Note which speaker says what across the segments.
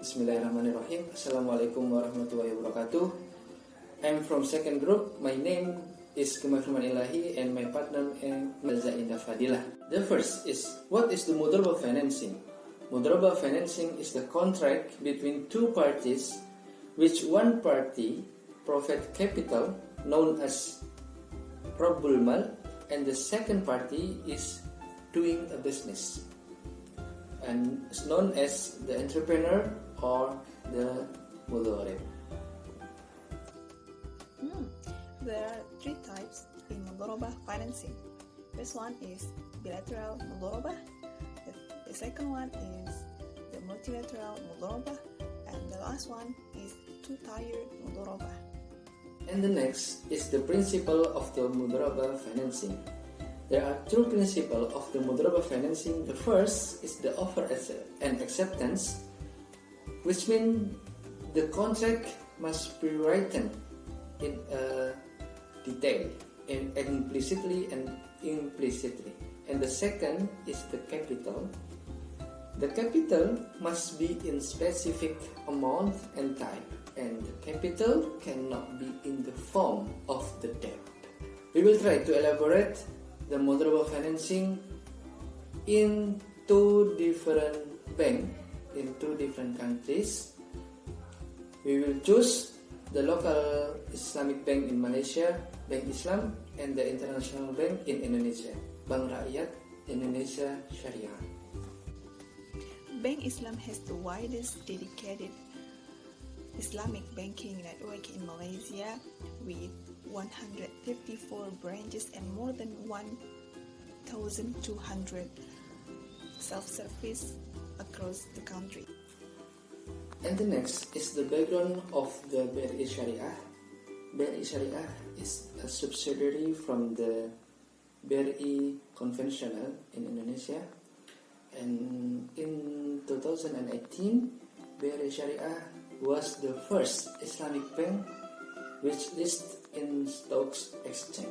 Speaker 1: Bismillahirrahmanirrahim. Assalamualaikum warahmatullahi wabarakatuh. I'm from second group. My name is Gema Firman Ilahi and my partner is Zsa Zsa Indah Fadhila. The first is, what is the Mudhorobah financing? Mudhorobah financing is the contract between two parties which one party provide capital known as Rabbul Mal and the second party is doing a business and is known as the entrepreneur or the Mudhorobah.
Speaker 2: There are three types in Mudhorobah financing. First one is bilateral Mudhorobah. The second one is the multilateral Mudhorobah, and the last one is two-tiered Mudhorobah.
Speaker 1: And the next is the principle of the Mudhorobah financing. There are two principles of the Mudhorobah financing. The first is the offer and acceptance, which means the contract must be written in detail, implicitly and implicitly. And the second is the capital. The capital must be in specific amount and type, and the capital cannot be in the form of the debt. We will try to elaborate the Mudhorobah financing in two different banks in two different countries. We will choose the local Islamic bank in Malaysia, Bank Islam, and the international bank in Indonesia, Bank Rakyat Indonesia Syariah.
Speaker 2: Bank Islam has the widest dedicated Islamic banking network in Malaysia with 154 branches and more than 1,200 self-service across the country.
Speaker 1: And the next is the background of the BRI Syariah. BRI Syariah is a subsidiary from the BRI Conventional in Indonesia. And in 2018, BRI Syariah was the first Islamic bank which listed in stocks exchange.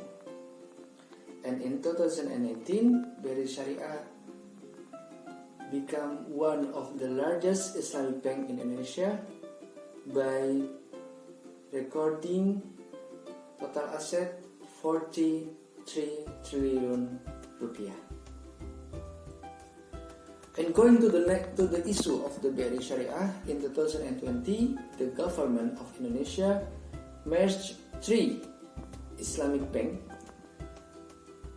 Speaker 1: And in 2018, BRI Syariah became one of the largest Islamic bank in Indonesia by recording total asset 43 trillion rupiah. And going to the issue of the BRI Syariah, in 2020, the government of Indonesia merged three Islamic banks,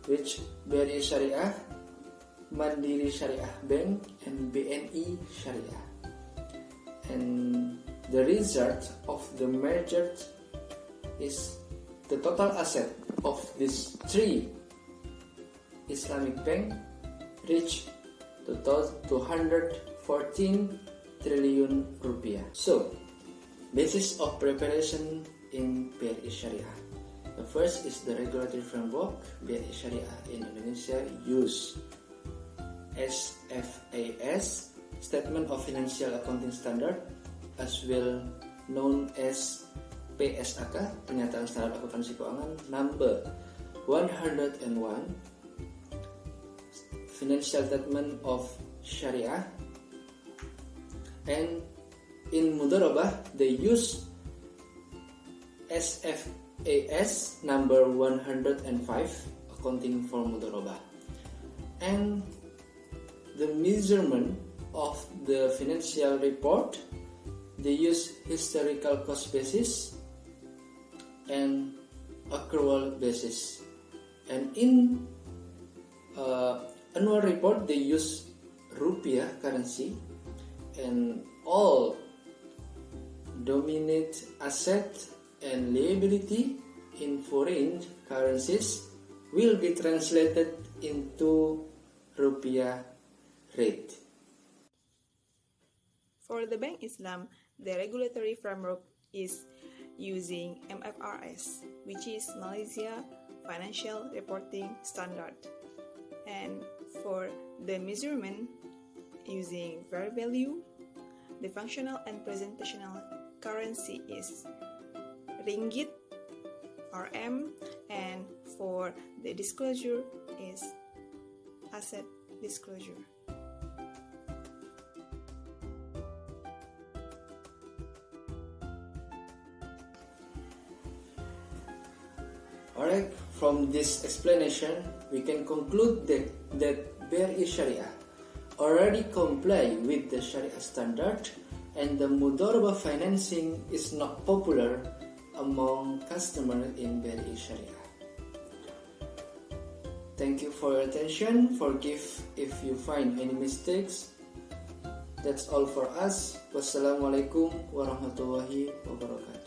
Speaker 1: which BRI Syariah, Mandiri Syariah Bank, and BNI Syariah. And the result of the merger is the total asset of these three Islamic banks reached 214 trillion rupiah. So, basis of preparation in BRI Syariah. The first is the regulatory framework. BRI Syariah in Indonesia use SFAS, Statement of Financial Accounting Standard, as well known as PSAK, Pernyataan Standar Akuntansi Keuangan, number 101, Financial Statement of Syariah. And in Mudhorobah, they use SFAS number 105, Accounting for Mudhorobah. And the measurement of the financial report, they use historical cost basis and accrual basis. And in annual report, they use rupiah currency, and all dominant asset and liability in foreign currencies will be translated into rupiah rate.
Speaker 2: For the Bank Islam, the regulatory framework is using MFRS, which is Malaysia Financial Reporting Standard. And for the measurement, using fair value, the functional and presentational currency is ringgit, RM, and for the disclosure is asset disclosure.
Speaker 1: Alright, from this explanation, we can conclude that BRI Syariah already comply with the Sharia standard, and the Mudhorobah financing is not popular among customers in BRI Syariah. Thank you for your attention. Forgive if you find any mistakes. That's all for us. Wassalamualaikum warahmatullahi wabarakatuh.